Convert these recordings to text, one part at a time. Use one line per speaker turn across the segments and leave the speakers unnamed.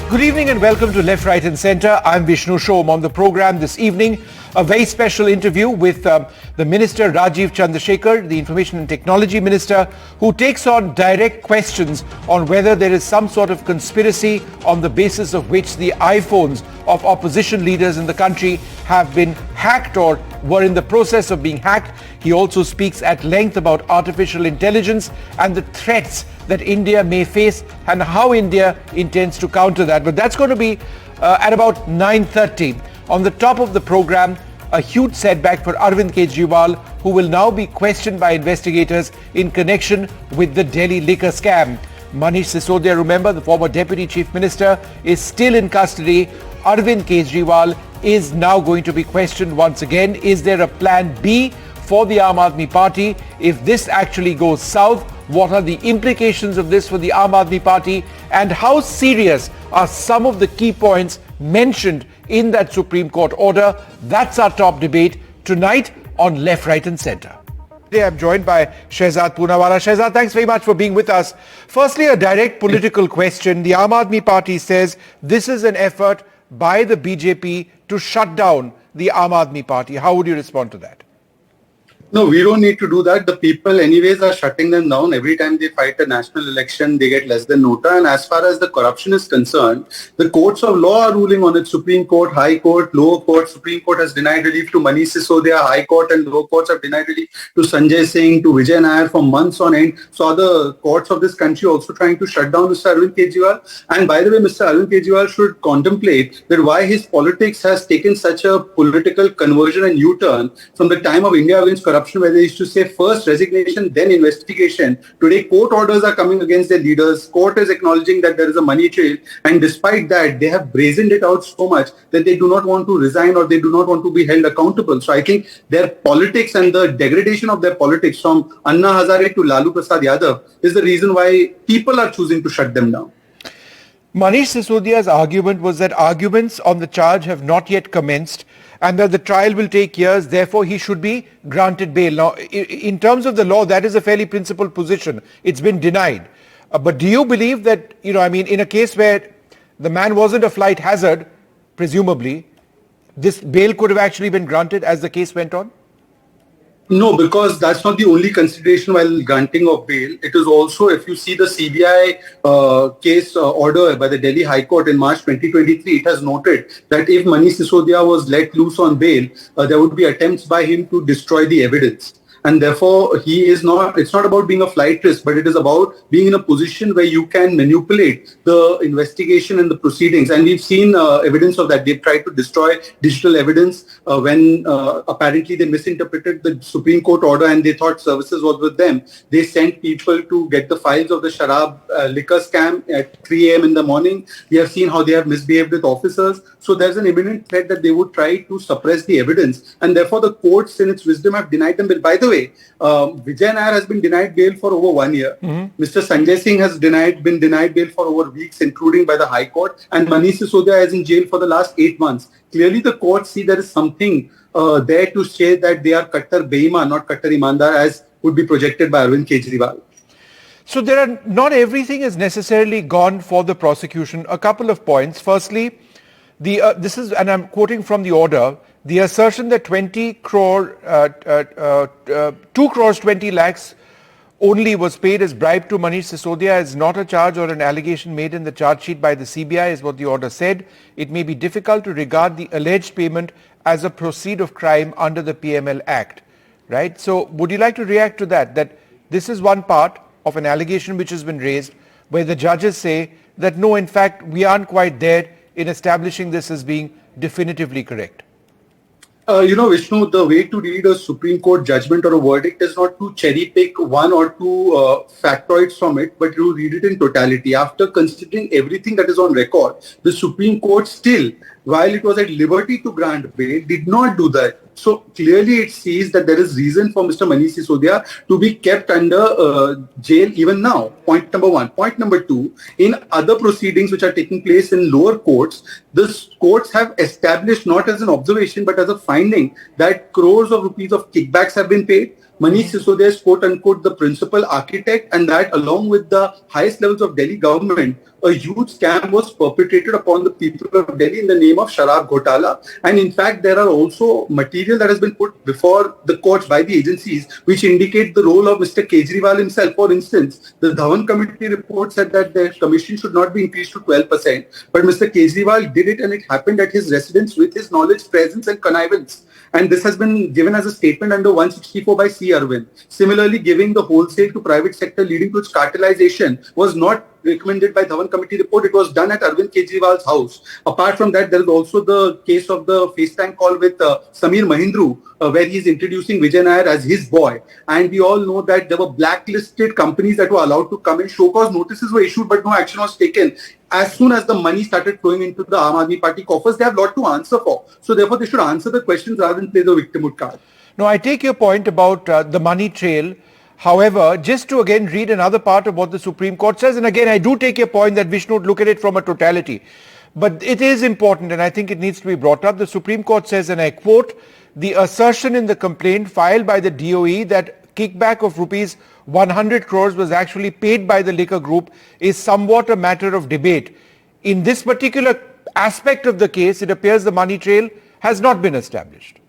Good evening and welcome to Left, Right and Centre. I'm Vishnu Shom. On the programme this evening, a very special interview with the Minister Rajiv Chandrasekhar, the Information and Technology Minister, who takes on direct questions on whether there is some sort of conspiracy on the basis of which the iPhones of opposition leaders in the country have been hacked or were in the process of being hacked. He also speaks at length about artificial intelligence and the threats that India may face and how India intends to counter that. But that's going to be at about 9:30. On the top of the program, a huge setback for Arvind Kejriwal, who will now be questioned by investigators in connection with the Delhi liquor scam. Manish Sisodia, remember, the former Deputy Chief Minister, is still in custody. Arvind Kejriwal is now going to be questioned once again. Is there a plan B for the Aam Aadmi Party if this actually goes south? What are the implications of this for the Aam Aadmi Party? And how serious are some of the key points mentioned in that Supreme Court order? That's our top debate tonight on Left, Right and Centre. Today I'm joined by Shehzad Poonawala. Shehzad, thanks very much for being with us. Firstly, a direct political question. The Aam Aadmi Party says this is an effort by the BJP to shut down the Aam Aadmi Party. How would you respond to that?
No, we don't need to do that. The people anyways are shutting them down. Every time they fight a national election, they get less than nota. And as far as the corruption is concerned, the courts of law are ruling on it. Supreme Court, High Court, Lower Court. Supreme Court has denied relief to Manish Sisodia. High Court and Lower Courts have denied relief to Sanjay Singh, to Vijay Nair for months on end. So are the courts of this country also trying to shut down Mr. Arvind Kejriwal? And by the way, Mr. Arvind Kejriwal should contemplate that why his politics has taken such a political conversion and U-turn from the time of India Against Corruption, where they used to say first resignation, then investigation. Today, court orders are coming against their leaders. Court is acknowledging that there is a money trail. And despite that, they have brazened it out so much that they do not want to resign or they do not want to be held accountable. So I think their politics and the degradation of their politics from Anna Hazare to Lalu Prasad Yadav is the reason why people are choosing to shut them down.
Manish Sisodia's argument was that arguments on the charge have not yet commenced and that the trial will take years, therefore he should be granted bail. Now, in terms of the law, that is a fairly principled position. It's been denied. But do you believe that, in a case where the man wasn't a flight hazard, presumably, this bail could have actually been granted as the case went on?
No, because that's not the only consideration while granting of bail. It is also, if you see the CBI case order by the Delhi High Court in March 2023, it has noted that if Manish Sisodia was let loose on bail, there would be attempts by him to destroy the evidence. And therefore, it's not about being a flight risk, but it is about being in a position where you can manipulate the investigation and the proceedings. And we've seen evidence of that. They've tried to destroy digital evidence when apparently they misinterpreted the Supreme Court order and they thought services was with them. They sent people to get the files of the Saurabh liquor scam at 3 a.m. in the morning. We have seen how they have misbehaved with officers. So there's an imminent threat that they would try to suppress the evidence. And therefore, the courts in its wisdom have denied them. But by the way, Vijay Nair has been denied bail for over 1 year. Mm-hmm. Mr. Sanjay Singh has been denied bail for over weeks, including by the High Court. And Manish Sisodia is in jail for the last 8 months. Clearly, the courts see there is something there to say that they are Kattar Beiman, not Kattar Imandar, as would be projected by Arvind Kejriwal.
So not everything is necessarily gone for the prosecution. A couple of points. Firstly, this is, and I'm quoting from the order, the assertion that 2 crores 20 lakhs only was paid as bribe to Manish Sisodia is not a charge or an allegation made in the charge sheet by the CBI, is what the order said. It may be difficult to regard the alleged payment as a proceed of crime under the PML Act, right? So would you like to react to that this is one part of an allegation which has been raised where the judges say that no, in fact, we aren't quite there in establishing this as being definitively correct?
Vishnu, the way to read a Supreme Court judgment or a verdict is not to cherry pick one or two factoids from it, but you read it in totality. After considering everything that is on record, the Supreme Court still, while it was at liberty to grant bail, did not do that. So clearly it sees that there is reason for Mr. Manish Sisodia to be kept under jail even now. Point number one. Point number two, in other proceedings which are taking place in lower courts, the courts have established not as an observation but as a finding that crores of rupees of kickbacks have been paid. Manish Sisodia is quote unquote the principal architect, and that along with the highest levels of Delhi government a huge scam was perpetrated upon the people of Delhi in the name of Sharab Ghotala. And in fact, there are also material that has been put before the courts by the agencies which indicate the role of Mr. Kejriwal himself. For instance, the Dhawan Committee report said that the commission should not be increased to 12%. But Mr. Kejriwal did it, and it happened at his residence with his knowledge, presence and connivance. And this has been given as a statement under 164 by C. Arvind. Similarly, giving the wholesale to private sector leading to its cartelization was not recommended by Dhawan Committee report. It was done at Arvind Kejriwal's house. Apart from that, there is also the case of the FaceTime call with Samir Mahindru, where he is introducing Vijay Nair as his boy. And we all know that there were blacklisted companies that were allowed to come in. Show cause notices were issued, but no action was taken. As soon as the money started flowing into the Aam Aadmi Party coffers, they have a lot to answer for. So therefore, they should answer the questions rather than play the victimhood card.
No, I take your point about the money trail. However, just to again read another part of what the Supreme Court says, and again, I do take your point that we should look at it from a totality. But it is important, and I think it needs to be brought up. The Supreme Court says, and I quote, the assertion in the complaint filed by the DOE that kickback of rupees 100 crores was actually paid by the liquor group is somewhat a matter of debate. In this particular aspect of the case, it appears the money trail has not been established.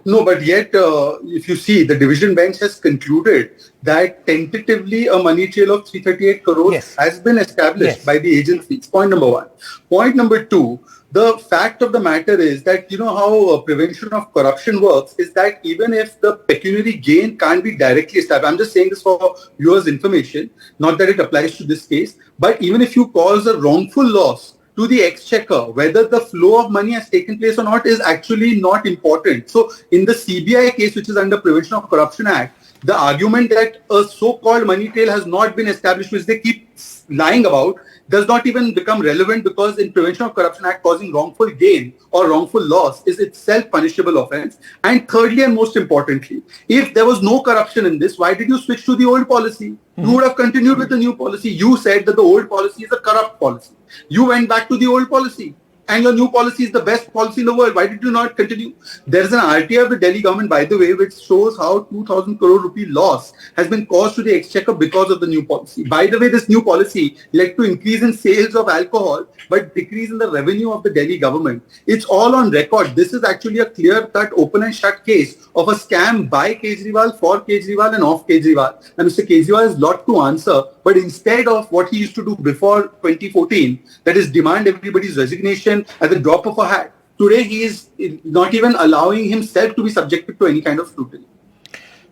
No, but yet, if you see, the division bench has concluded that tentatively a money trail of 338 crores has been established by the agencies. Point number one. Point number two, the fact of the matter is that, you know how prevention of corruption works is that even if the pecuniary gain can't be directly established, I'm just saying this for viewers' information, not that it applies to this case, but even if you cause a wrongful loss to the exchequer, whether the flow of money has taken place or not is actually not important. So in the CBI case, which is under Prevention of Corruption Act, the argument that a so-called money trail has not been established, which they keep lying about, does not even become relevant because in Prevention of Corruption Act, causing wrongful gain or wrongful loss is itself punishable offense. And thirdly and most importantly, if there was no corruption in this, why did you switch to the old policy? You would have continued with the new policy. You said that the old policy is a corrupt policy. You went back to the old policy. And your new policy is the best policy in the world. Why did you not continue? There is an RTI of the Delhi government, by the way, which shows how 2,000 crore rupee loss has been caused to the exchequer because of the new policy. By the way, this new policy led to increase in sales of alcohol, but decrease in the revenue of the Delhi government. It's all on record. This is actually a clear-cut, open and shut case of a scam by Kejriwal, for Kejriwal and of Kejriwal. And Mr. Kejriwal has a lot to answer, but instead of what he used to do before 2014, that is demand everybody's resignation at the drop of a hat, today he is not even allowing himself to be subjected to any kind of scrutiny.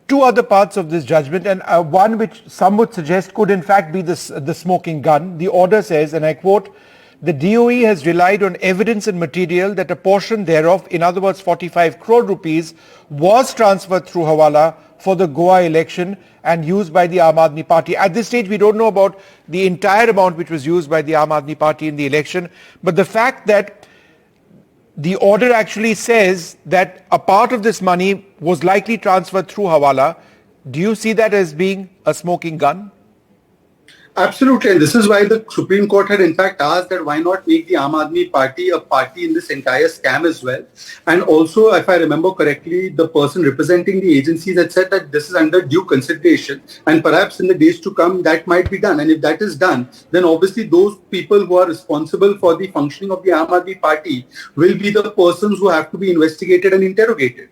Two other parts of this judgment, and one which some would suggest could in fact be the smoking gun. The order says, and I quote, the DOE has relied on evidence and material that a portion thereof, in other words 45 crore rupees, was transferred through Hawala for the Goa election and used by the Aam Aadmi Party. At this stage, we don't know about the entire amount which was used by the Aam Aadmi Party in the election, but the fact that the order actually says that a part of this money was likely transferred through Hawala, do you see that as being a smoking gun?
Absolutely, and this is why the Supreme Court had in fact asked that why not make the Aam Aadmi Party a party in this entire scam as well. And also, if I remember correctly, the person representing the agencies had said that this is under due consideration, and perhaps in the days to come that might be done. And if that is done, then obviously those people who are responsible for the functioning of the Aam Aadmi Party will be the persons who have to be investigated and interrogated.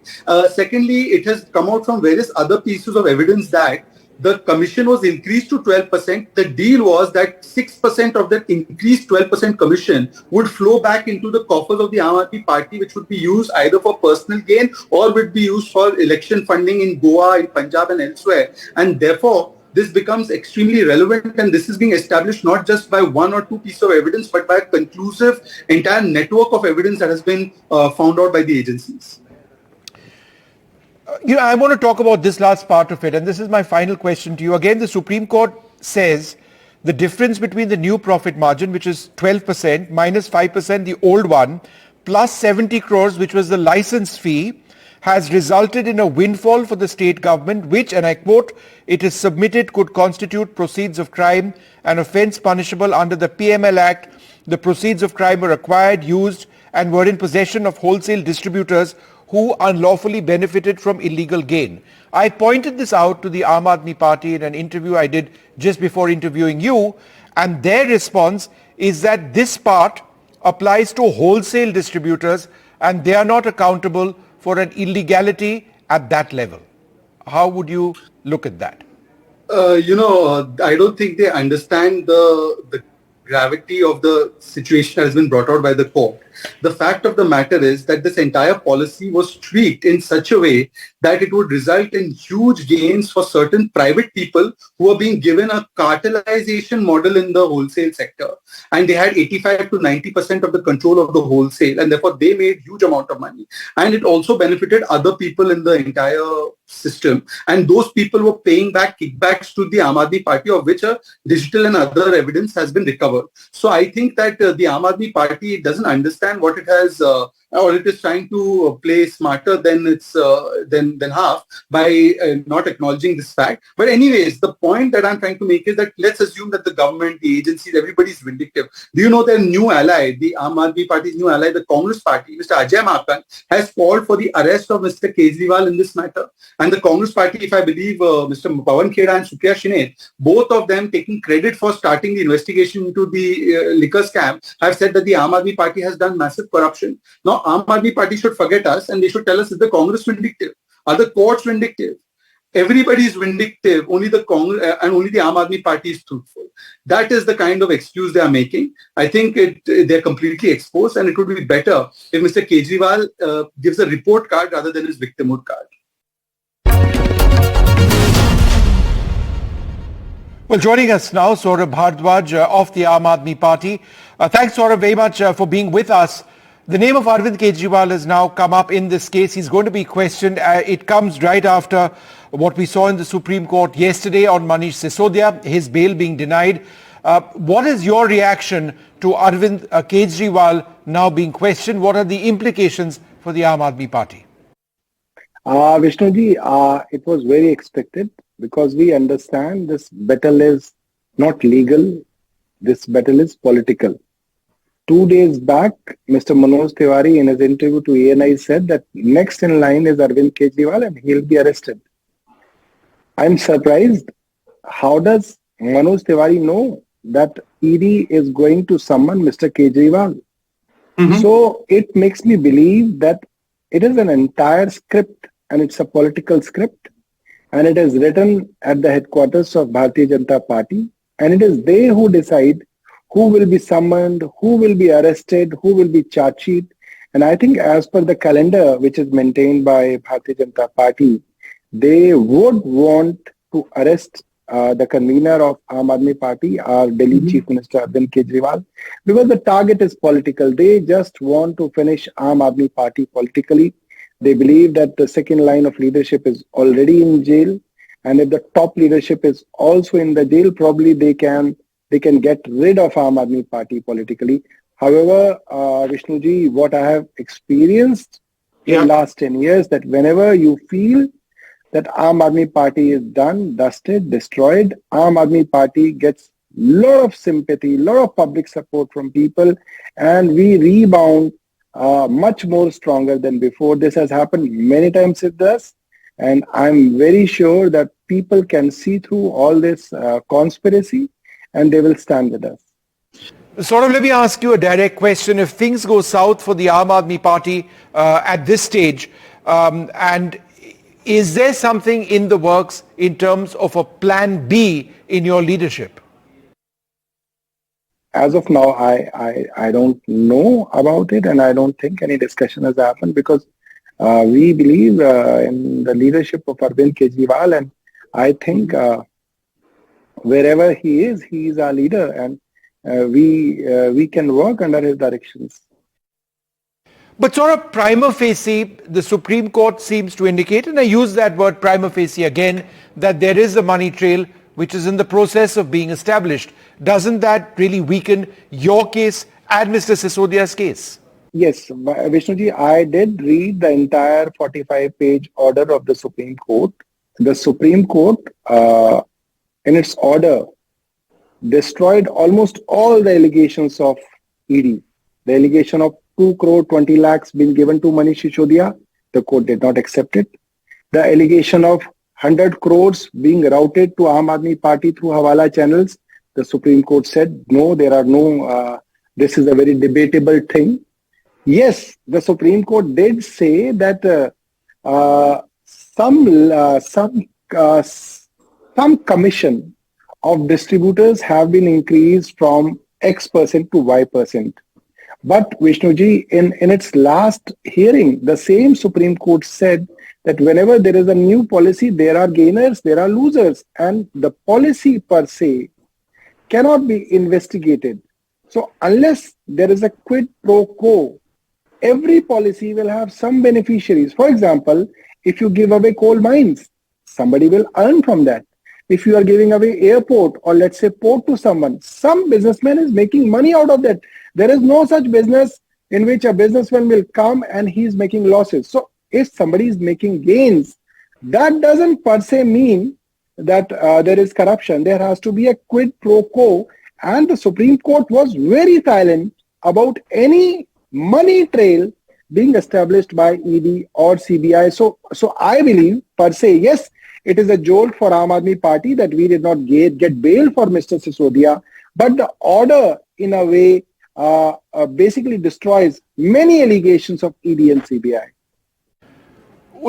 Secondly, it has come out from various other pieces of evidence that the commission was increased to 12%. The deal was that 6% of that increased 12% commission would flow back into the coffers of the Aam Aadmi Party, which would be used either for personal gain or would be used for election funding in Goa, in Punjab and elsewhere. And therefore, this becomes extremely relevant, and this is being established not just by one or two pieces of evidence, but by a conclusive entire network of evidence that has been found out by the agencies.
I want to talk about this last part of it, and this is my final question to you. Again, the Supreme Court says the difference between the new profit margin, which is 12%, minus 5%, the old one, plus 70 crores, which was the license fee, has resulted in a windfall for the state government, which, and I quote, it is submitted could constitute proceeds of crime, an offence punishable under the PML Act. The proceeds of crime were acquired, used, and were in possession of wholesale distributors who unlawfully benefited from illegal gain. I pointed this out to the Aam Aadmi Party in an interview I did just before interviewing you, And their response is that this part applies to wholesale distributors and they are not accountable for an illegality at that level. How would you look at that?
I don't think they understand the gravity of the situation that has been brought out by the court. The fact of the matter is that this entire policy was tweaked in such a way that it would result in huge gains for certain private people who are being given a cartelization model in the wholesale sector. And they had 85 to 90% of the control of the wholesale, and therefore they made huge amount of money. And it also benefited other people in the entire system. And those people were paying back kickbacks to the Aam Aadmi Party, of which a digital and other evidence has been recovered. So I think that the Aam Aadmi Party doesn't understand what it has, or it is trying to play smarter than its than half by not acknowledging this fact. But anyways, the point that I'm trying to make is that let's assume that the government, the agencies, everybody is vindictive. Do you know their new ally, the Aam Aadmi Party's new ally, the Congress Party, Mr. Ajay Makan, has called for the arrest of Mr. Kejriwal in this matter. And the Congress Party, if I believe Mr. Pawan Khera and Supriya Shine, both of them taking credit for starting the investigation into the liquor scam, have said that the Aam Aadmi Party has done massive corruption. Now, Aam Aadmi Party should forget us and they should tell us, is the Congress vindictive? Are the courts vindictive? Everybody is vindictive. Only the Congress and only the Aam Aadmi Party is truthful. That is the kind of excuse they are making. I think they're completely exposed, and it would be better if Mr. Kejriwal gives a report card rather than his victimhood card.
Well, joining us now, Saurabh Bharadwaj of the Aam Aadmi Party. Thanks, Saurabh, very much for being with us. The name of Arvind Kejriwal has now come up in this case. He's going to be questioned. It comes right after what we saw in the Supreme Court yesterday on Manish Sisodia, his bail being denied. What is your reaction to Arvind Kejriwal now being questioned? What are the implications for the Aam Aadmi Party?
Vishnuji, it was very expected because we understand this battle is not legal. This battle is political. 2 days back, Mr. Manoj Tiwari in his interview to ANI said that next in line is Arvind Kejriwal and he'll be arrested. I'm surprised. How does Manoj Tiwari know that ED is going to summon Mr. Kejriwal? So it makes me believe that it is an entire script and it's a political script and it is written at the headquarters of Bharatiya Janata Party and it is they who decide who will be summoned, who will be arrested, who will be charged sheet. And I think as per the calendar which is maintained by Bharatiya Janata Party, they would want to arrest the convener of Aam Aadmi Party, our Delhi Chief Minister Arvind Kejriwal, because the target is political. They just want to finish Aam Aadmi Party politically. They believe that the second line of leadership is already in jail. And if the top leadership is also in the jail, probably they can get rid of Aam Aadmi Party politically. However, Vishnuji, what I have experienced in the last 10 years, that whenever you feel that Aam Aadmi Party is done, dusted, destroyed, Aam Aadmi Party gets lot of sympathy, lot of public support from people, and we rebound much more stronger than before. This has happened many times with us, and I'm very sure that people can see through all this conspiracy and they will stand with us.
Saurabh, let me ask you a direct question. If things go south for the Aam Aadmi Party at this stage, and is there something in the works in terms of a plan B in your leadership?
As of now, I don't know about it and I don't think any discussion has happened because we believe in the leadership of Arvind Kejriwal, and I think wherever he is our leader, and we can work under his directions.
But sort of prima facie, the Supreme Court seems to indicate, and I use that word prima facie again, that there is a money trail which is in the process of being established. Doesn't that really weaken your case and Mr. Sisodia's case?
Yes, Vishnuji, I did read the entire 45-page order of the Supreme Court. The Supreme Court, in its order, destroyed almost all the allegations of ED. The allegation of 2 crore 20 lakhs being given to Manish Sisodia, the court did not accept it. The allegation of 100 crores being routed to Aam Aadmi Party through Hawala channels, The Supreme Court said, no, there are no, this is a very debatable thing. Yes, the Supreme Court did say that some commission of distributors have been increased from X% to Y%. But Vishnuji, in its last hearing, the same Supreme Court said that whenever there is a new policy, there are gainers, there are losers, and the policy per se cannot be investigated. So unless there is a quid pro quo, every policy will have some beneficiaries. For example, if you give away coal mines, somebody will earn from that. If you are giving away airport or let's say port to someone, some businessman is making money out of that. There is no such business in which a businessman will come and he's making losses. So if somebody is making gains, that doesn't per se mean that there is corruption. There has to be a quid pro quo, and the Supreme Court was very silent about any money trail being established by ED or CBI. So I believe per se, yes, it is a jolt for Aam Aadmi Party that we did not get bail for Mr. Sisodia, but the order in a way basically destroys many allegations of ED and CBI.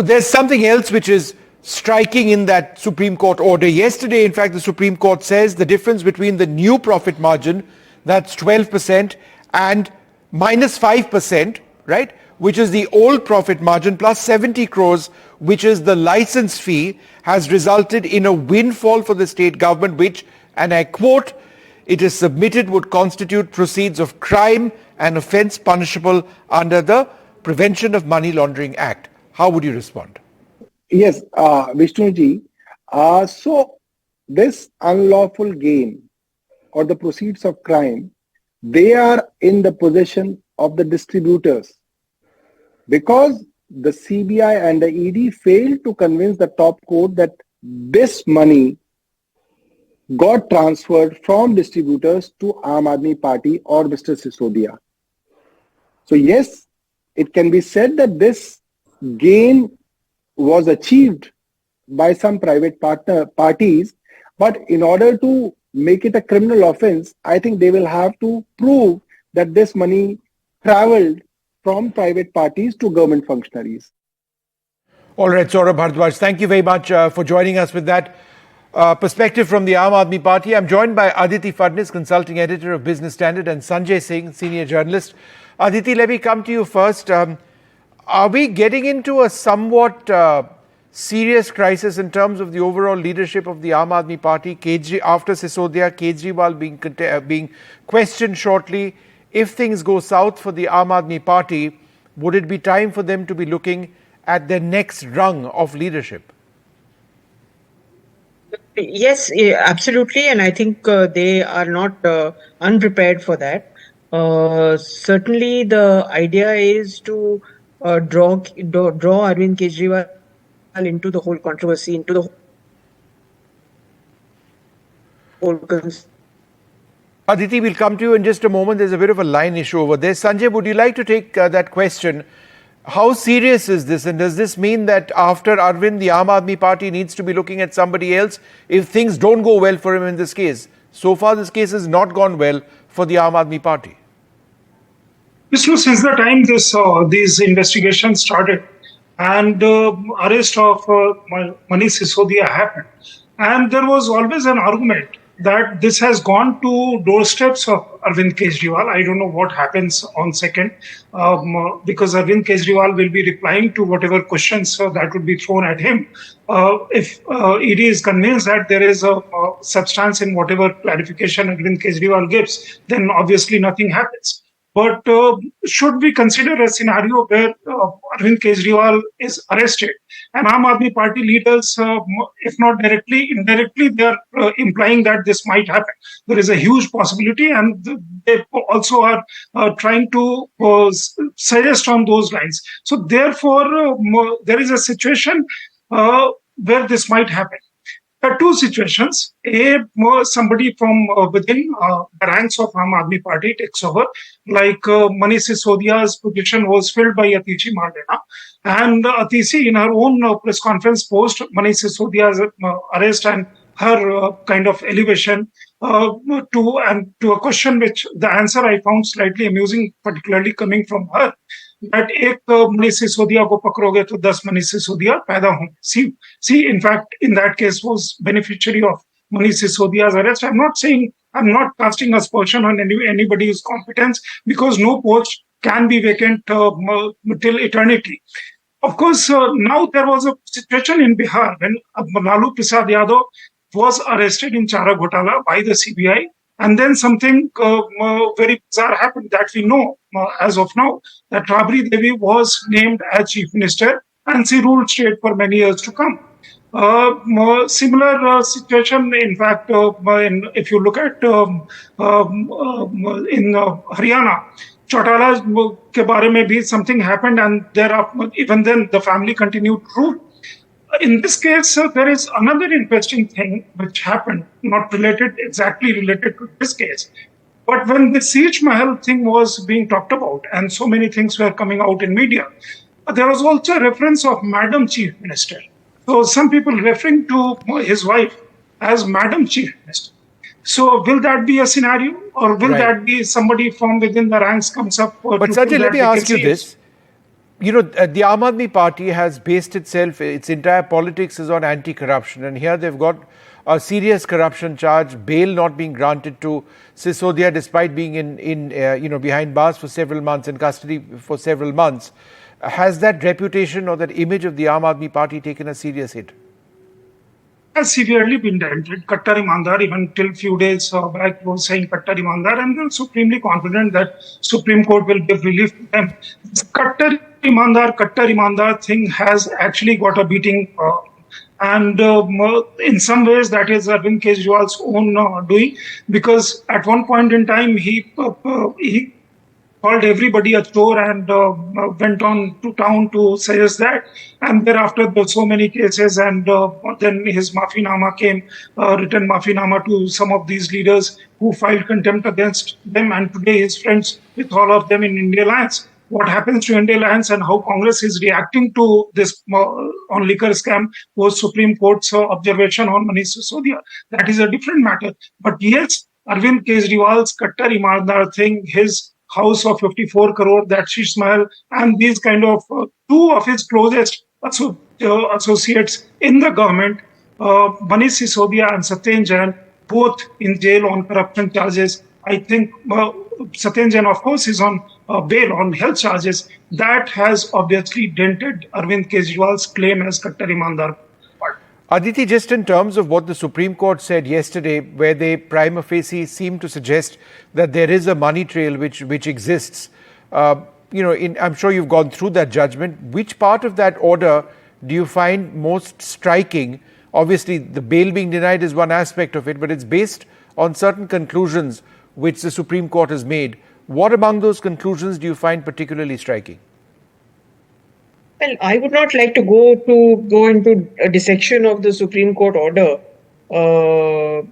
There's something else which is striking in that Supreme Court order. Yesterday, in fact, the Supreme Court says the difference between the new profit margin, that's 12%, and minus 5%, right, which is the old profit margin, plus 70 crores, which is the license fee, has resulted in a windfall for the state government, which, and I quote, it is submitted would constitute proceeds of crime and offence punishable under the Prevention of Money Laundering Act. How would you respond?
Yes, Vishnuji. So this unlawful gain or the proceeds of crime, they are in the possession of the distributors because the CBI and the ED failed to convince the top court that this money got transferred from distributors to Aam Aadmi Party or Mr. Sisodia. So yes, it can be said that this gain was achieved by some private parties, but in order to make it a criminal offense, I think they will have to prove that this money traveled from private parties to government functionaries.
All right, Saurabh Bharadwaj, thank you very much for joining us with that perspective from the Aam Aadmi Party. I'm joined by Aditi Fadnis, consulting editor of Business Standard, and Sanjay Singh, senior journalist. Aditi, let me come to you first. Are we getting into a somewhat serious crisis in terms of the overall leadership of the Aam Aadmi Party? After Sisodia, Kejriwal being questioned shortly. If things go south for the Aam Aadmi Party, would it be time for them to be looking at their next rung of leadership?
Yes, absolutely. And I think they are not unprepared for that. Certainly, the idea is to draw Arvind Kejriwal into the whole controversy, into the whole.
Aditi, we'll come to you in just a moment. There's a bit of a line issue over there. Sanjay, would you like to take that question? How serious is this? And does this mean that after Arvind, the Aam Aadmi Party needs to be looking at somebody else if things don't go well for him in this case? So far, this case has not gone well for the Aam Aadmi Party.
Vishnu, since the time these investigations started and arrest of Manish Sisodia happened, and there was always an argument that this has gone to doorsteps of Arvind Kejriwal. I don't know what happens on second, because Arvind Kejriwal will be replying to whatever questions that would be thrown at him. If ED is convinced that there is a substance in whatever clarification Arvind Kejriwal gives, then obviously nothing happens. But should we consider a scenario where Arvind Kejriwal is arrested and Aam Aadmi Party leaders, if not directly, indirectly, they are implying that this might happen. There is a huge possibility, and they also are trying to suggest on those lines. So therefore, there is a situation where this might happen. There are two situations. Somebody from within the ranks of Aam Aadmi Party takes over, like Manish Sisodia's position was filled by Atishi Mardana. And Atishi, in her own press conference post Manish Sisodia's arrest and her kind of elevation, to a question which the answer I found slightly amusing, particularly coming from her, that एक मनीष सिसोदिया को पकड़ोगे तो 10 मनीष सिसोदिया पैदा होंगे. See, in fact, in that case was beneficiary of Manish Sisodia's arrest. I'm not casting aspersion on anybody's competence, because no post can be vacant till eternity. Of course, now there was a situation in Bihar when Lalu Prasad Yadav was arrested in Chara Ghotala by the CBI, and then something very bizarre happened that we know as of now, that Rabri Devi was named as chief minister and she ruled state for many years to come. Similar situation, in fact, if you look at in Haryana, Chautala ke baare mein bhi something happened, and even then the family continued to rule. In this case, there is another interesting thing which happened, not exactly related to this case. But when the Siege Mahal thing was being talked about and so many things were coming out in media, there was also a reference of Madam Chief Minister. So some people referring to his wife as Madam Chief Minister. So will that be a scenario, or will that be somebody from within the ranks comes up?
But Sanjay, let me ask you this. The Aam Aadmi Party has based its entire politics is on anti-corruption, and here they've got a serious corruption charge, bail not being granted to Sisodia despite being in behind bars for several months, in custody for several months. Has that reputation or that image of the Aam Aadmi Party taken a serious hit?
Has severely been dented. Kattar Imandar, even till few days back, was saying Kattar Imandar, and they're supremely confident that Supreme Court will give relief to them. This Kattar Imandar thing has actually got a beating, and in some ways that is Arvind Kejriwal's own doing, because at one point in time he called everybody a chore and went on to town to suggest that. And thereafter, there were so many cases, and then his maafinama came, written maafinama to some of these leaders who filed contempt against them. And today, he's friends with all of them in India Alliance. What happens to India Alliance and how Congress is reacting to this on liquor scam was Supreme Court's observation on Manish Sisodia. That is a different matter. But yes, Arvind Kejriwal's Kattar Imandar thing, his house of 54 crore, that Sheesh Mahal, and these kind of two of his closest associates in the government, Manish Sisodia and Satyen Jain, both in jail on corruption charges. I think Satyen Jain, of course, is on bail on health charges. That has obviously dented Arvind Kejriwal's claim as Kattar Imandar.
Aditi, just in terms of what the Supreme Court said yesterday, where they prima facie seem to suggest that there is a money trail which exists, I'm sure you've gone through that judgment. Which part of that order do you find most striking? Obviously, the bail being denied is one aspect of it, but it's based on certain conclusions which the Supreme Court has made. What among those conclusions do you find particularly striking?
Well, I would not like to go into a dissection of the Supreme Court order. The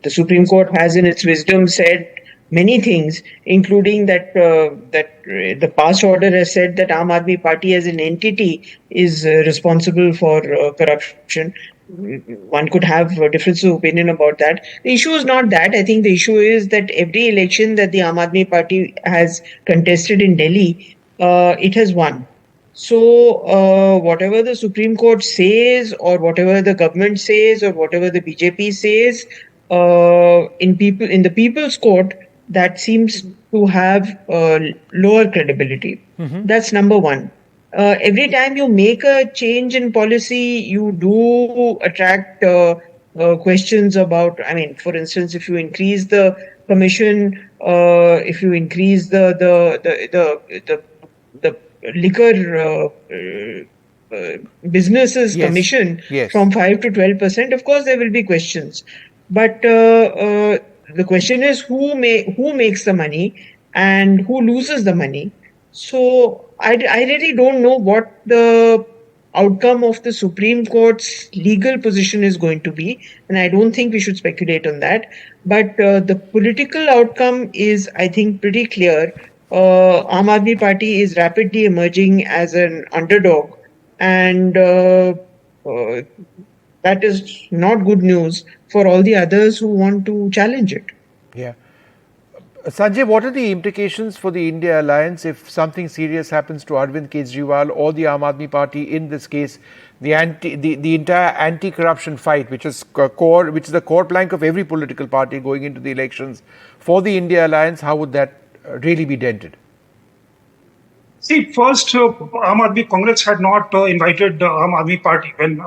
Supreme Court has in its wisdom said many things, including that the past order has said that Aam Aadmi Party as an entity is responsible for corruption. One could have a difference of opinion about that. The issue is not that. I think the issue is that every election that the Aam Aadmi Party has contested in Delhi, it has won. So whatever the Supreme Court says, or whatever the government says, or whatever the BJP says, in the People's Court, that seems to have lower credibility. Mm-hmm. That's number one. Every time you make a change in policy, you do attract questions about, for instance, if you increase the commission, if you increase the liquor businesses commission from 5 to 12%, of course there will be questions. But the question is who makes the money and who loses the money. So I really don't know what the outcome of the Supreme Court's legal position is going to be, and I don't think we should speculate on that. But the political outcome is, I think, pretty clear. Aam Aadmi Party is rapidly emerging as an underdog, and that is not good news for all the others who want to challenge it.
Yeah. Sanjay, what are the implications for the India alliance if something serious happens to Arvind Kejriwal or the Aam Aadmi Party? In this case, the entire anti-corruption fight, which is the core plank of every political party going into the elections, for the India alliance, how would that really be dented?
See, first, Aam Aadmi Congress had not invited Aam Aadmi Party when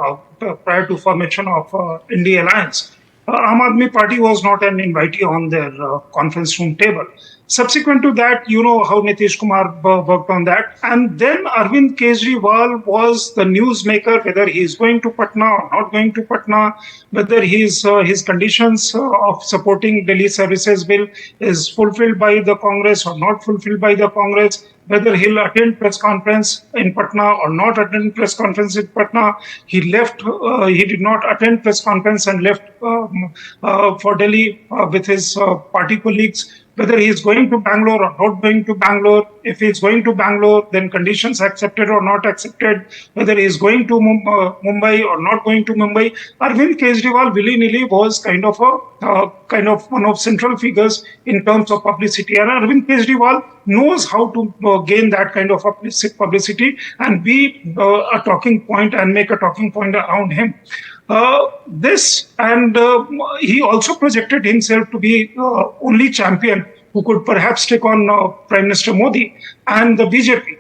prior to formation of India Alliance. Aam Aadmi Party was not an invitee on their conference room table. Subsequent to that, you know how Nitish Kumar worked on that. And then Arvind Kejriwal was the newsmaker, whether he is going to Patna or not going to Patna, whether his conditions of supporting Delhi Services Bill is fulfilled by the Congress or not fulfilled by the Congress, whether he'll attend press conference in Patna or not attend press conference in Patna. He did not attend press conference and left for Delhi with his party colleagues. Whether he is going to Bangalore or not going to Bangalore. If he is going to Bangalore, then conditions accepted or not accepted. Whether he is going to Mumbai or not going to Mumbai. Arvind Kejriwal willy-nilly was kind of one of central figures in terms of publicity. And Arvind Kejriwal knows how to gain that kind of publicity and be a talking point and make a talking point around him. He also projected himself to be only champion who could perhaps take on Prime Minister Modi and the BJP.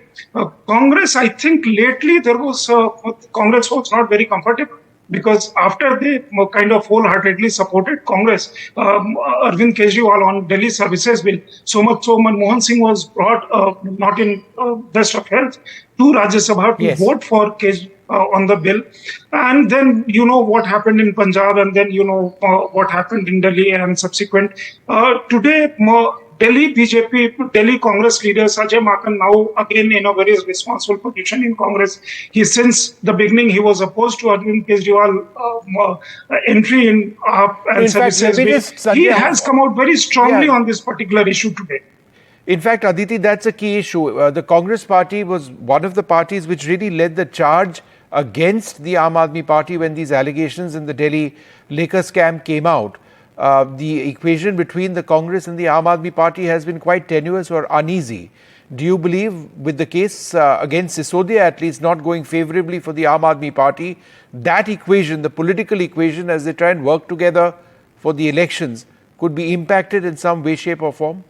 Congress, I think lately Congress was not very comfortable because after they kind of wholeheartedly supported Congress, Arvind Kejriwal on Delhi Services Bill, so much so Manmohan Singh was brought not in best of health to Rajya Sabha to vote for Kejriwal on the bill. And then you know what happened in Punjab, and then you know what happened in Delhi and subsequent. Today, Delhi BJP, Delhi Congress leader Sajay Makan now again in a very responsible position in Congress. Since the beginning, he was opposed to Arvind Kejriwal entry in AAP and services. He has come out very strongly on this particular issue today.
In fact, Aditi, that's a key issue. The Congress party was one of the parties which really led the charge against the Aam Aadmi Party when these allegations in the Delhi liquor scam came out. The equation between the Congress and the Aam Aadmi Party has been quite tenuous or uneasy. Do you believe with the case against Sisodia at least not going favourably for the Aam Aadmi Party, that equation, the political equation as they try and work together for the elections could be impacted in some way, shape or form?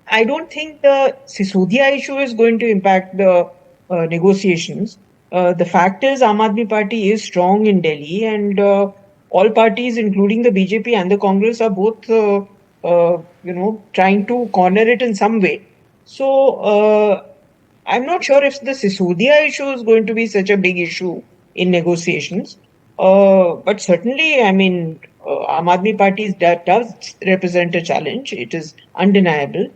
I don't think the Sisodia issue is going to impact the negotiations. The fact is, Aam Aadmi Party is strong in Delhi, and all parties, including the BJP and the Congress, are both, trying to corner it in some way. So I'm not sure if the Sisodia issue is going to be such a big issue in negotiations. But certainly, I mean, Aam Aadmi Party does represent a challenge. It is undeniable.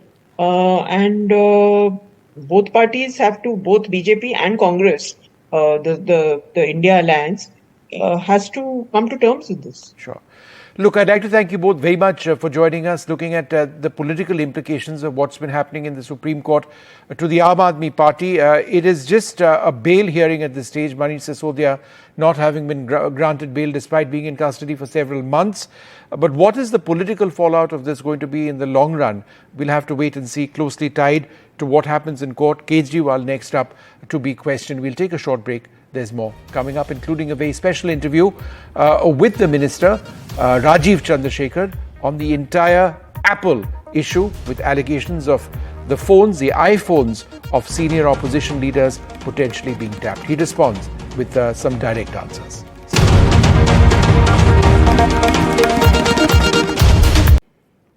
Both parties have to, both BJP and Congress, the India Alliance, has to come to terms with this.
Sure. Look, I'd like to thank you both very much for joining us, looking at the political implications of what's been happening in the Supreme Court to the Aam Aadmi Party. It is just a bail hearing at this stage, Manish Sisodia not having been granted bail despite being in custody for several months. But what is the political fallout of this going to be in the long run? We'll have to wait and see, closely tied to what happens in court. Kejriwal next up to be questioned. We'll take a short break. There's more coming up, including a very special interview with the Minister, Rajiv Chandrasekhar, on the entire Apple issue with allegations of the phones, the iPhones of senior opposition leaders potentially being tapped. He responds with some direct answers.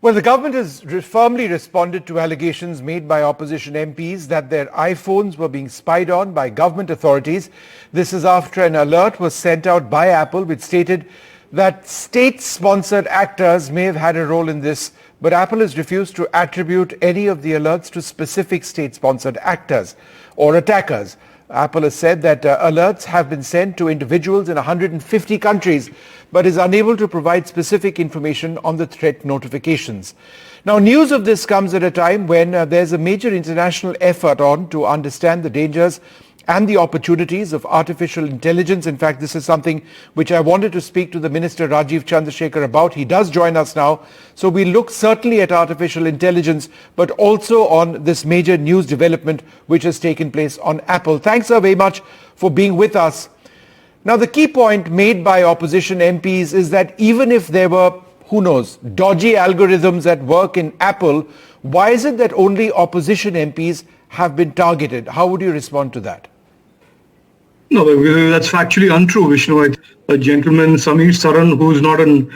Well, the government has firmly responded to allegations made by opposition MPs that their iPhones were being spied on by government authorities. This is after an alert was sent out by Apple which stated that state-sponsored actors may have had a role in this, but Apple has refused to attribute any of the alerts to specific state-sponsored actors or attackers. Apple has said that alerts have been sent to individuals in 150 countries, but is unable to provide specific information on the threat notifications. Now, news of this comes at a time when there's a major international effort on to understand the dangers and the opportunities of artificial intelligence. In fact, this is something which I wanted to speak to the Minister Rajiv Chandrasekhar about. He does join us now. So we look certainly at artificial intelligence, but also on this major news development which has taken place on Apple. Thanks, sir, very much for being with us. Now, the key point made by opposition MPs is that even if there were, who knows, dodgy algorithms at work in Apple, why is it that only opposition MPs have been targeted? How would you respond to that?
No, that's factually untrue, Vishnu. A gentleman, Samir Saran, who is not a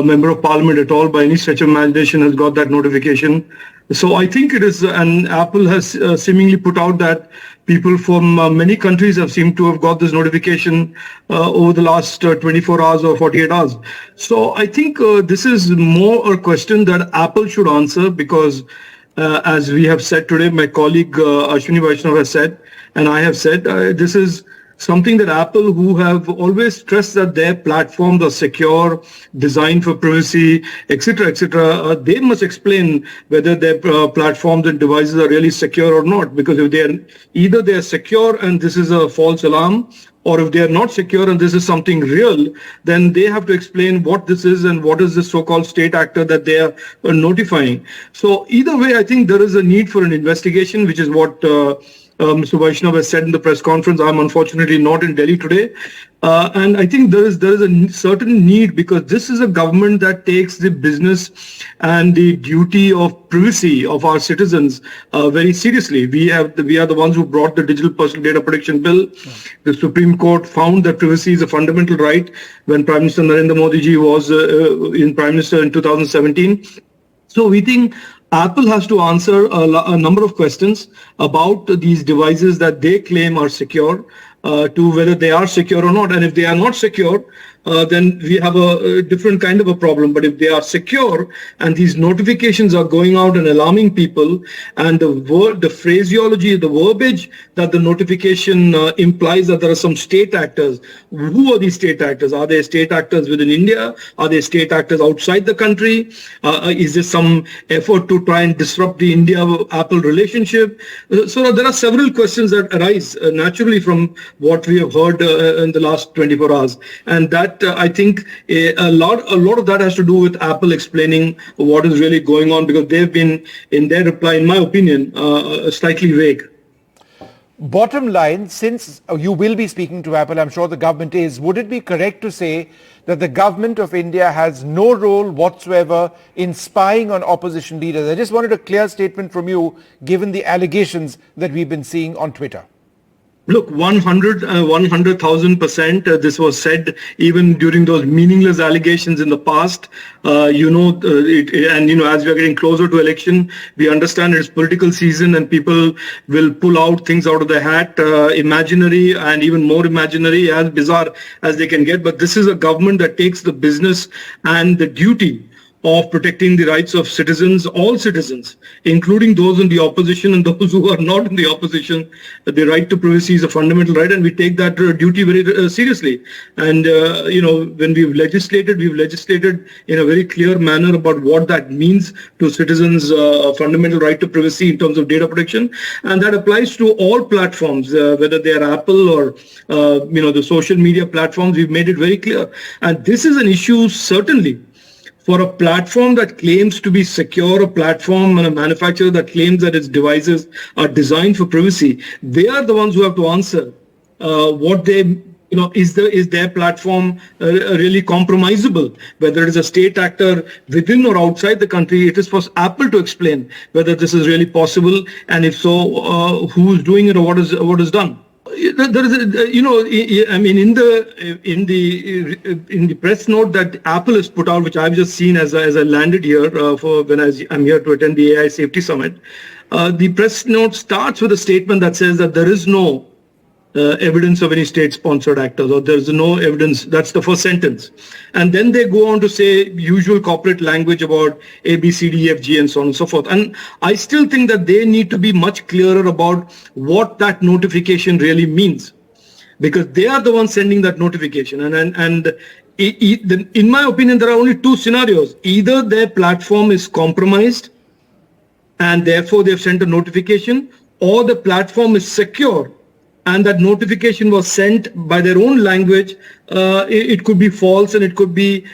member of parliament at all by any stretch of imagination, has got that notification. So I think it is, and Apple has seemingly put out that people from many countries have seemed to have got this notification over the last 24 hours or 48 hours. So I think this is more a question that Apple should answer because as we have said today, my colleague Ashwini Vaishnav has said, and I have said, this is something that Apple, who have always stressed that their platforms are secure, designed for privacy, etc., they must explain whether their platforms and devices are really secure or not. Because if they are secure and this is a false alarm, or if they are not secure and this is something real, then they have to explain what this is and what is this so-called state actor that they are notifying. So either way, I think there is a need for an investigation, which is what Mr. Vaishnav has said in the press conference. I'm unfortunately not in Delhi today. And I think there is a certain need because this is a government that takes the business and the duty of privacy of our citizens very seriously. We are the ones who brought the Digital Personal Data Protection Bill. The Supreme Court found that privacy is a fundamental right when Prime Minister Narendra Modi ji was Prime Minister in 2017. So we think Apple has to answer a number of questions about these devices that they claim are secure, to whether they are secure or not. And if they are not secure, then we have a different kind of a problem. But if they are secure and these notifications are going out and alarming people, and the phraseology, the verbiage that the notification implies that there are some state actors. Who are these state actors? Are they state actors within India? Are they state actors outside the country? Is there some effort to try and disrupt the India-Apple relationship? So there are several questions that arise naturally from what we have heard in the last 24 hours. And that I think a lot of that has to do with Apple explaining what is really going on, because they've been, in their reply, in my opinion, slightly vague.
Bottom line, since you will be speaking to Apple, I'm sure the government is, would it be correct to say that the government of India has no role whatsoever in spying on opposition leaders? I just wanted a clear statement from you, given the allegations that we've been seeing on Twitter.
Look, 100,000%. This was said even during those meaningless allegations in the past. As we are getting closer to election, we understand it's political season and people will pull out things out of their hat, imaginary and even more imaginary, as bizarre as they can get. But this is a government that takes the business and the duty of protecting the rights of citizens, all citizens, including those in the opposition and those who are not in the opposition. The right to privacy is a fundamental right, and we take that duty very seriously. And, when we've legislated in a very clear manner about what that means to citizens, a fundamental right to privacy in terms of data protection. And that applies to all platforms, whether they are Apple or, the social media platforms. We've made it very clear. And this is an issue, certainly, for a platform that claims to be secure, a platform and a manufacturer that claims that its devices are designed for privacy. They are the ones who have to answer what they, is their platform really compromisable? Whether it is a state actor within or outside the country, it is for Apple to explain whether this is really possible, and if so, who is doing it or what is done. There is, in the press note that Apple has put out, which I've just seen as I landed here I'm here to attend the AI Safety Summit. The press note starts with a statement that says that there is no evidence of any state-sponsored actors, or there's no evidence. That's the first sentence. And then they go on to say usual corporate language about A, B, C, D, F, G, and so on and so forth. And I still think that they need to be much clearer about what that notification really means, because they are the ones sending that notification. And in my opinion, there are only two scenarios. Either their platform is compromised and therefore they've sent a notification, or the platform is secure and that notification was sent by their own language, it could be false and it could be,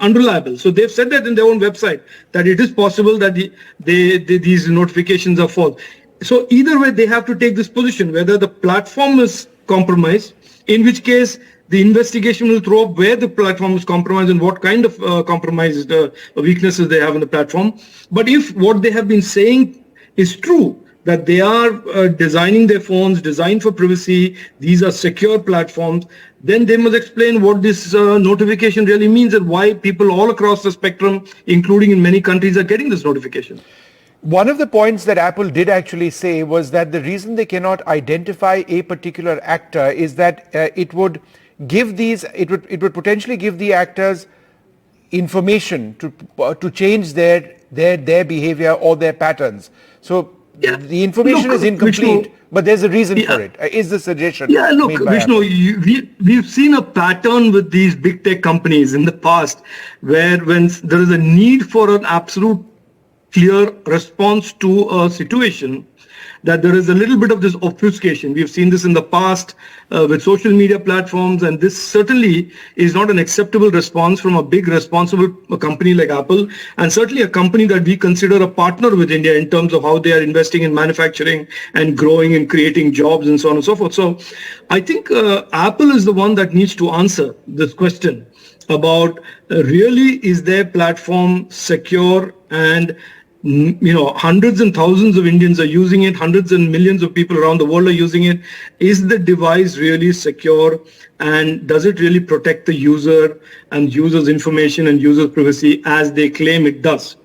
unreliable. So they've said that in their own website, that it is possible that these notifications are false. So either way, they have to take this position, whether the platform is compromised, in which case the investigation will throw up where the platform is compromised and what kind of compromised weaknesses they have in the platform. But if what they have been saying is true, that they are designing their phones, designed for privacy, these are secure platforms, then they must explain what this notification really means and why people all across the spectrum, including in many countries, are getting this notification.
One of the points that Apple did actually say was that the reason they cannot identify a particular actor is that it would potentially give the actors information to change their behavior or their patterns. So the information is incomplete, but there's a reason for it. Is the suggestion?
Yeah, look, Vishnu, we've seen a pattern with these big tech companies in the past, where when there is a need for an absolute clear response to a situation, that there is a little bit of this obfuscation. We've seen this in the past with social media platforms, and this certainly is not an acceptable response from a big responsible company like Apple, and certainly a company that we consider a partner with India in terms of how they are investing in manufacturing and growing and creating jobs and so on and so forth. So I think Apple is the one that needs to answer this question about really is their platform secure, and hundreds and thousands of Indians are using it, hundreds and millions of people around the world are using it. Is the device really secure, and does it really protect the user and users' information and users' privacy as they claim it does?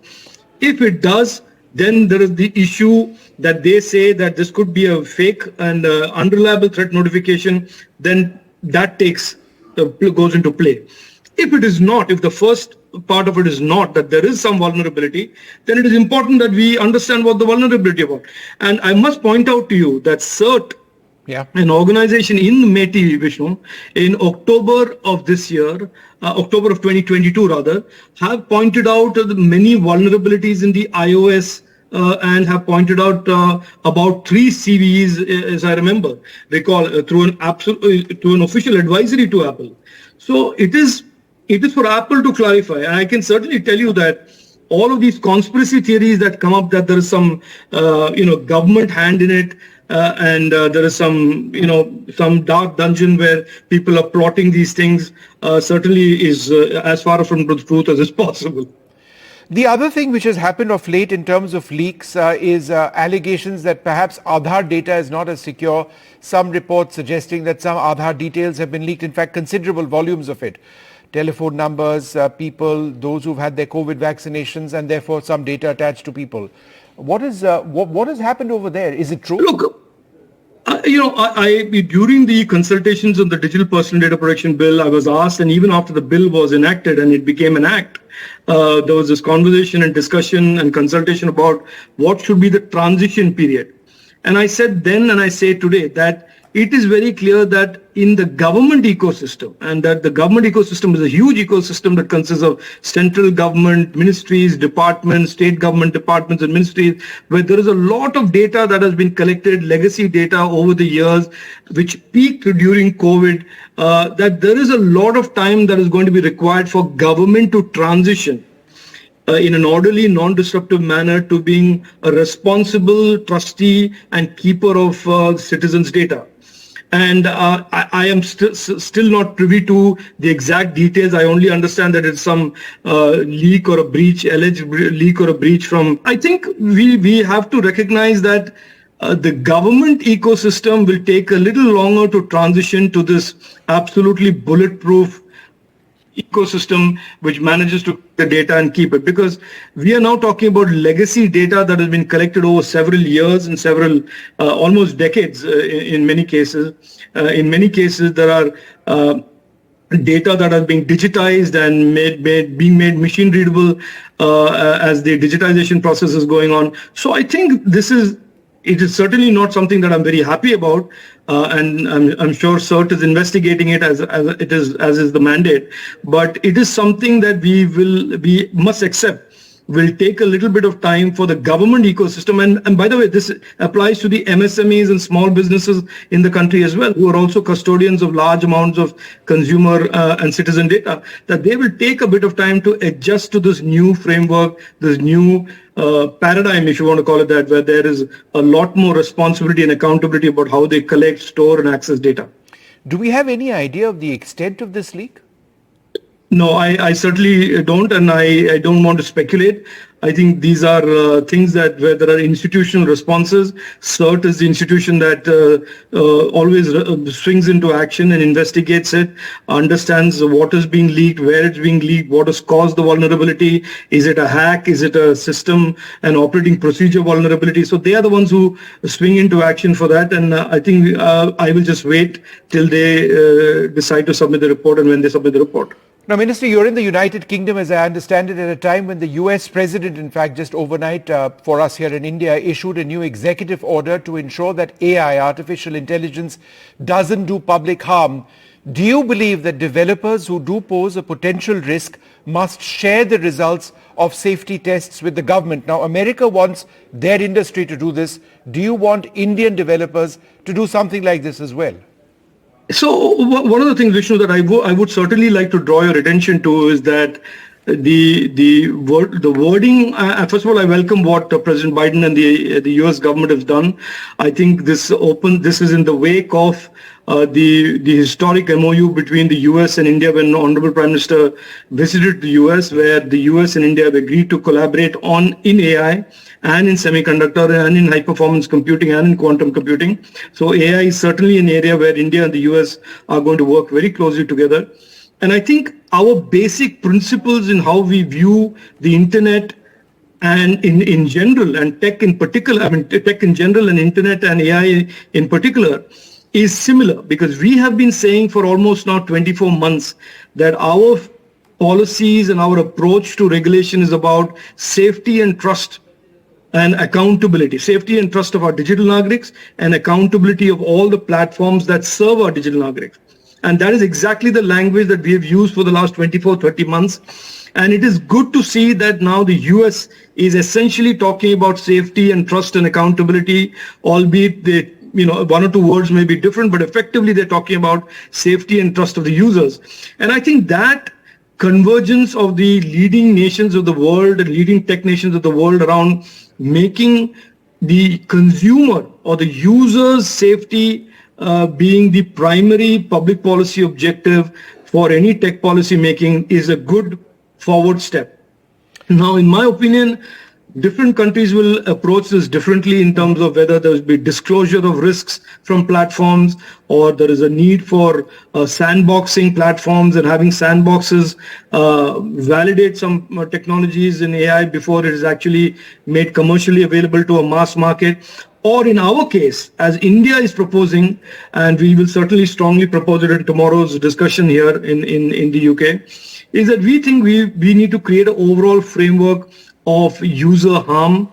If it does, then there is the issue that they say that this could be a fake and unreliable threat notification, then that goes into play. If it is not, if the first part of it is not, that there is some vulnerability, then it is important that we understand what the vulnerability about. And I must point out to you that CERT, an organization in MeitY, Vishnu, in October of this year, October of 2022 rather, have pointed out the many vulnerabilities in the iOS and have pointed out about 3 CVEs, as I recall, through an official advisory to Apple. So it is for Apple to clarify. And I can certainly tell you that all of these conspiracy theories that come up, that there is some, government hand in it, and there is some dark dungeon where people are plotting these things, certainly is as far from the truth as is possible.
The other thing which has happened of late in terms of leaks is allegations that perhaps Aadhaar data is not as secure. Some reports suggesting that some Aadhaar details have been leaked, in fact, considerable volumes of it. Telephone numbers, people, those who've had their COVID vaccinations, and therefore some data attached to people. What has happened over there? Is it true?
Look, during the consultations on the Digital Personal Data Protection Bill, I was asked, and even after the bill was enacted and it became an act, there was this conversation and discussion and consultation about what should be the transition period. And I said then, and I say today, that it is very clear that in the government ecosystem, and that the government ecosystem is a huge ecosystem that consists of central government, ministries, departments, state government departments and ministries, where there is a lot of data that has been collected, legacy data over the years, which peaked during COVID, that there is a lot of time that is going to be required for government to transition in an orderly, non-disruptive manner to being a responsible trustee and keeper of citizens' data. And I am still not privy to the exact details. I only understand that it's some leak or a breach, alleged leak or a breach from. I think we have to recognize that the government ecosystem will take a little longer to transition to this absolutely bulletproof ecosystem which manages to the data and keep it, because we are now talking about legacy data that has been collected over several years and several almost decades in many cases. In many cases there are data that are being digitized and being made machine readable as the digitization process is going on. So I think it is certainly not something that I'm very happy about, and I'm sure CERT is investigating it as is the mandate. But it is something that we must accept, will take a little bit of time for the government ecosystem. And by the way, this applies to the MSMEs and small businesses in the country as well, who are also custodians of large amounts of consumer and citizen data, that they will take a bit of time to adjust to this new framework, this new paradigm, if you want to call it that, where there is a lot more responsibility and accountability about how they collect, store, and access data.
Do we have any idea of the extent of this leak?
No, I certainly don't, and I don't want to speculate. I think these are things that where there are institutional responses. CERT is the institution that always swings into action and investigates it, understands what is being leaked, where it's being leaked, what has caused the vulnerability. Is it a hack? Is it a system and operating procedure vulnerability? So they are the ones who swing into action for that. And I think I will just wait till they decide to submit the report and when they submit the report.
Now, Minister, you're in the United Kingdom, as I understand it, at a time when the US President, in fact, just overnight for us here in India, issued a new executive order to ensure that AI, artificial intelligence, doesn't do public harm. Do you believe that developers who do pose a potential risk must share the results of safety tests with the government? Now, America wants their industry to do this. Do you want Indian developers to do something like this as well?
So one of the things, Vishnu, that I would certainly like to draw your attention to is that the wording. First of all, I welcome what President Biden and the U.S. government has done. I think this is in the wake of the historic MOU between the U.S. and India when Honorable Prime Minister visited the U.S., where the U.S. and India have agreed to collaborate in AI and in semiconductor and in high performance computing and in quantum computing. So AI is certainly an area where India and the US are going to work very closely together. And I think our basic principles in how we view the internet and in general and tech in particular, tech in general and internet and AI in particular is similar, because we have been saying for almost now 24 months that our policies and our approach to regulation is about safety and trust and accountability, safety and trust of our digital nagriks and accountability of all the platforms that serve our digital nagriks. And that is exactly the language that we have used for the last 24-30 months. And it is good to see that now the US is essentially talking about safety and trust and accountability, albeit they, one or two words may be different, but effectively they're talking about safety and trust of the users. And I think that convergence of the leading nations of the world and leading tech nations of the world around making the consumer or the user's safety being the primary public policy objective for any tech policy making is a good forward step. Now, in my opinion, different countries will approach this differently in terms of whether there will be disclosure of risks from platforms, or there is a need for sandboxing platforms and having sandboxes validate some technologies in AI before it is actually made commercially available to a mass market. Or in our case, as India is proposing, and we will certainly strongly propose it in tomorrow's discussion here in the UK, is that we think we need to create an overall framework of user harm,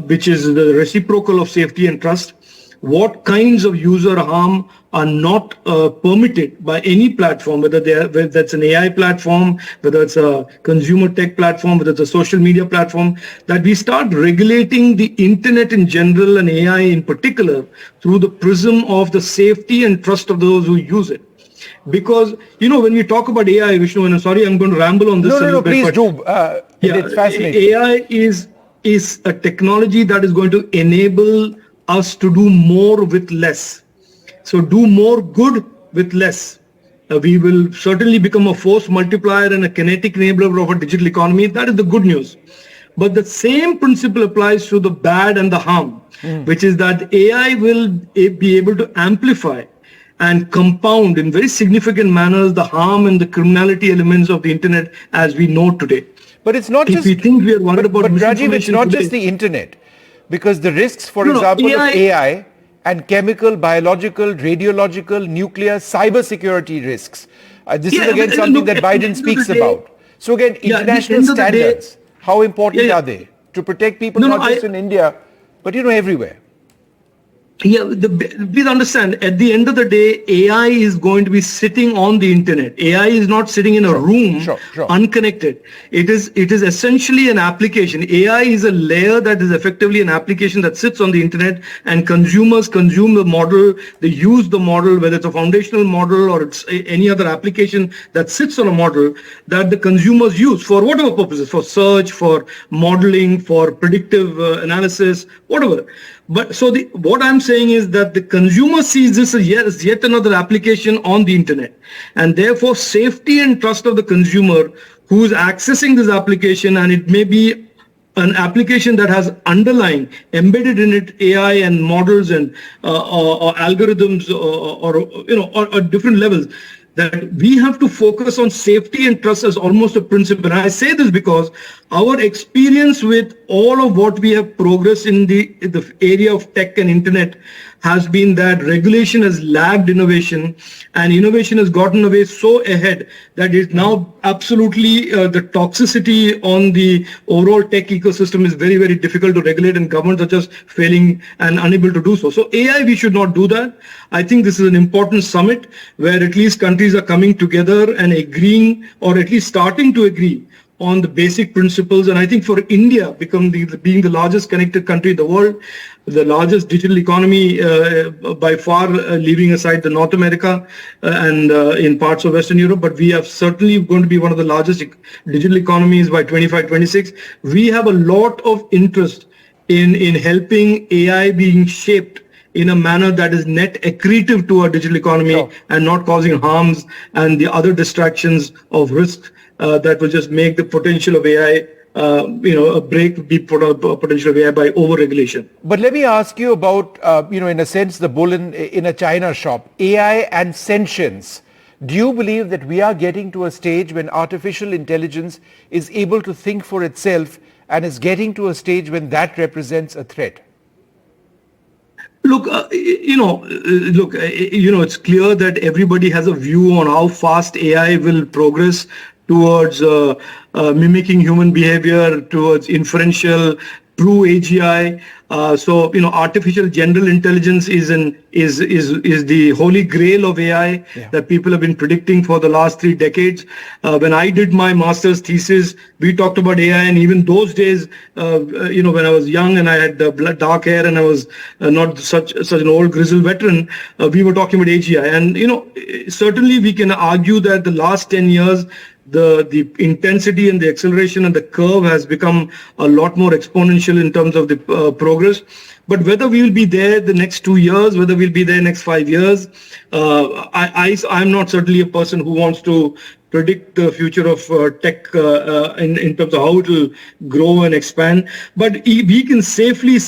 which is the reciprocal of safety and trust. What kinds of user harm are not permitted by any platform, whether that's an AI platform, whether it's a consumer tech platform, whether it's a social media platform, that we start regulating the internet in general and AI in particular through the prism of the safety and trust of those who use it. Because, when we talk about AI, Vishnu, and I'm sorry, I'm going to ramble on this a little bit.
Please do. It's fascinating.
AI is a technology that is going to enable us to do more with less. So do more good with less. We will certainly become a force multiplier and a kinetic enabler of a digital economy. That is the good news. But the same principle applies to the bad and the harm, which is that AI will be able to amplify and compound in very significant manners the harm and the criminality elements of the internet as we know today.
But it's not
if we think we are worried about
Rajiv, it's not just the internet, because the risks, for example, of AI and chemical, biological, radiological, nuclear, cyber security risks. This is again something that Biden speaks about. So again, international standards, how important are they to protect people not just in India, but everywhere?
Yeah, please understand, at the end of the day, AI is going to be sitting on the internet. AI is not sitting in a room unconnected. It is essentially an application. AI is a layer that is effectively an application that sits on the internet, and consumers consume the model, they use the model, whether it's a foundational model or it's any other application that sits on a model that the consumers use for whatever purposes, for search, for modeling, for predictive analysis, whatever. But so what I'm saying is that the consumer sees this as yet another application on the internet, and therefore safety and trust of the consumer who's accessing this application, and it may be an application that has underlying embedded in it AI and models and or algorithms or different levels, that we have to focus on safety and trust as almost a principle. And I say this because our experience with all of what we have progressed in the area of tech and internet has been that regulation has lagged innovation, and innovation has gotten away so ahead that it's now absolutely the toxicity on the overall tech ecosystem is very, very difficult to regulate, and governments are just failing and unable to do so. So AI, we should not do that. I think this is an important summit where at least countries are coming together and agreeing, or at least starting to agree on the basic principles. And I think for India, being the largest connected country in the world, the largest digital economy by far, leaving aside the North America and in parts of Western Europe, but we are certainly going to be one of the largest digital economies by 25, 26. We have a lot of interest in helping AI being shaped in a manner that is net accretive to our digital economy and not causing harms and the other distractions of risk that will just make the potential of AI, a break be potential of AI by over-regulation.
But let me ask you about, in a sense, the bull in a China shop, AI and sentience. Do you believe that we are getting to a stage when artificial intelligence is able to think for itself and is getting to a stage when that represents a threat?
Look, it's clear that everybody has a view on how fast AI will progress towards mimicking human behavior, towards inferential, true AGI. Artificial general intelligence is the holy grail of AI that people have been predicting for the last 3 decades. When I did my master's thesis, we talked about AI, and even those days, when I was young and I had dark hair and I was not such an old grizzled veteran, we were talking about AGI. And certainly we can argue that the last 10 years, the intensity and the acceleration and the curve has become a lot more exponential in terms of the progress. But whether we will be there the next 2 years, whether we'll be there next 5 years, I'm not certainly a person who wants to predict the future of tech in terms of how it will grow and expand. But we can safely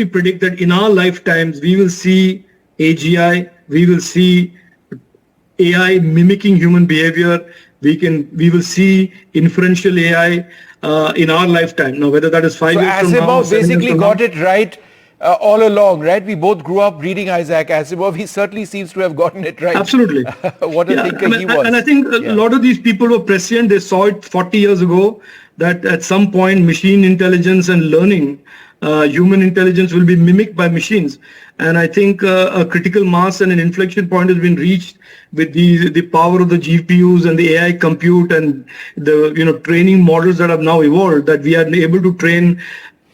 predict that in our lifetimes, we will see AGI, we will see AI mimicking human behavior. We will see inferential AI in our lifetime. Now, whether that is 5 years from now,
Asimov basically got it right all along, right? We both grew up reading Isaac Asimov. He certainly seems to have gotten it right.
Absolutely.
What a thinker he was.
And I think a lot of these people were prescient. They saw it 40 years ago that at some point machine intelligence and learning, human intelligence will be mimicked by machines. And I think a critical mass and an inflection point has been reached with the power of the GPUs and the AI compute and the training models that have now evolved, that we are able to train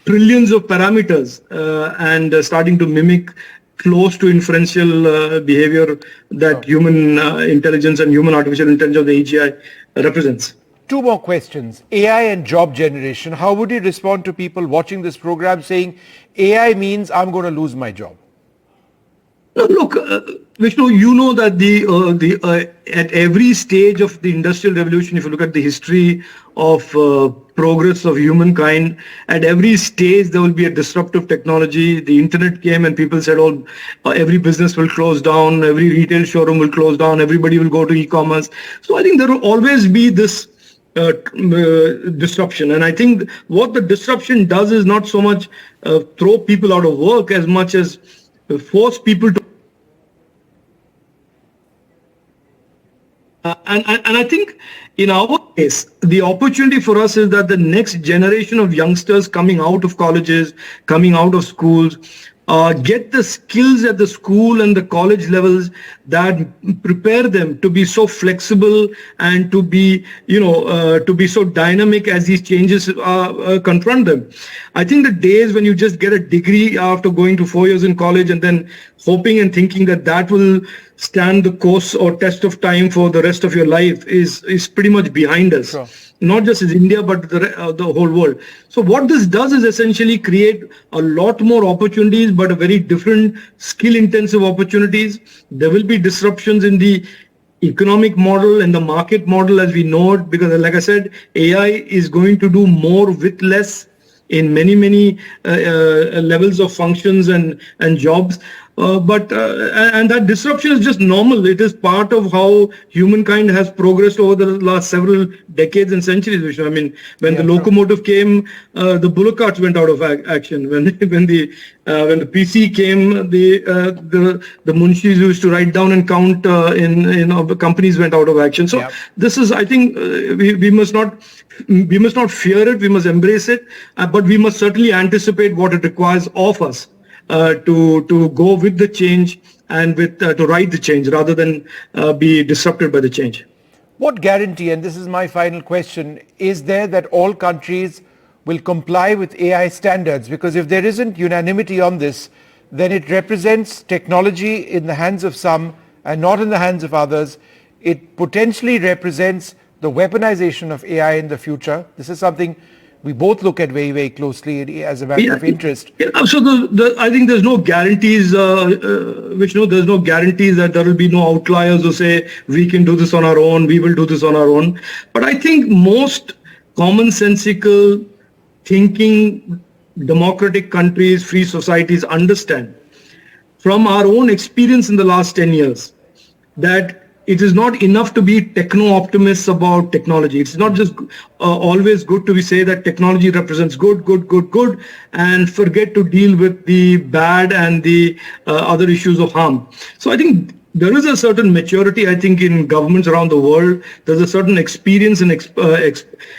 trillions of parameters and starting to mimic close to inferential behavior that human intelligence and human artificial intelligence, the AGI, represents.
2 more questions. AI and job generation. How would you respond to people watching this program saying AI means I'm going to lose my job?
Look, Vishnu, you know that at every stage of the Industrial Revolution, if you look at the history of progress of humankind, at every stage there will be a disruptive technology. The internet came and people said, every business will close down, every retail showroom will close down, everybody will go to e-commerce. So I think there will always be this disruption. And I think what the disruption does is not so much throw people out of work as much as force people to. And I think in our case, the opportunity for us is that the next generation of youngsters coming out of colleges, coming out of schools, get the skills at the school and the college levels that prepare them to be so flexible and to be, to be so dynamic as these changes confront them. I think the days when you just get a degree after going to 4 years in college and then hoping and thinking that will stand the course or test of time for the rest of your life is pretty much behind us. Sure. Not just in India, but the whole world. So what this does is essentially create a lot more opportunities, but a very different skill-intensive opportunities. There will be disruptions in the economic model and the market model as we know it, because like I said, AI is going to do more with less in many levels of functions and jobs. And that disruption is just normal. It is part of how humankind has progressed over the last several decades and centuries. Vishnu. I mean, when the locomotive came, the bullock carts went out of action. When the PC came, the munshis used to write down and count in companies went out of action. So this is, I think, we must not fear it. We must embrace it, but we must certainly anticipate what it requires of us. To go with the change and to ride the change rather than be disrupted by the change.
What guarantee, and this is my final question, is there that all countries will comply with AI standards? Because if there isn't unanimity on this, then it represents technology in the hands of some and not in the hands of others. It potentially represents the weaponization of AI in the future. This is something we both look at very, very closely as a matter of interest.
So I think there's no guarantees, Vishnu, there's no guarantees that there will be no outliers who say we can do this on our own, we will do this on our own. But I think most commonsensical thinking democratic countries, free societies understand from our own experience in the last 10 years that it is not enough to be techno-optimists about technology. It's not just always good to say that technology represents good, and forget to deal with the bad and the other issues of harm. So I think there is a certain maturity, I think, in governments around the world. There's a certain experience and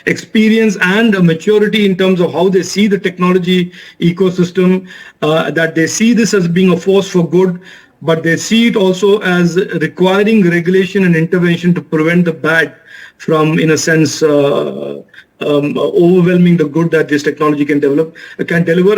experience and a maturity in terms of how they see the technology ecosystem, that they see this as being a force for good, but they see it also as requiring regulation and intervention to prevent the bad from, in a sense, overwhelming the good that this technology can deliver.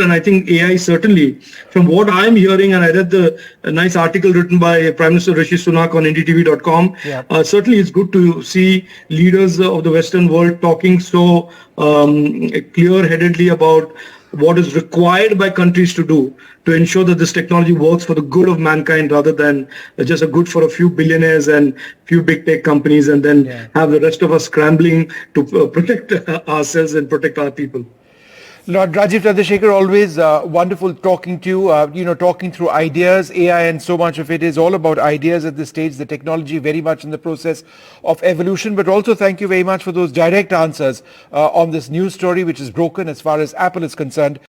And I think AI certainly, from what I'm hearing, and I read the nice article written by Prime Minister Rishi Sunak on NDTV.com, certainly it's good to see leaders of the Western world talking so clear-headedly about what is required by countries to do to ensure that this technology works for the good of mankind rather than just a good for a few billionaires and few big tech companies, and then have the rest of us scrambling to protect ourselves and protect our people.
Lord Rajiv Chandrasekhar, always wonderful talking to you, talking through ideas. AI and so much of it is all about ideas at this stage, the technology very much in the process of evolution. But also thank you very much for those direct answers on this news story, which is broken as far as Apple is concerned.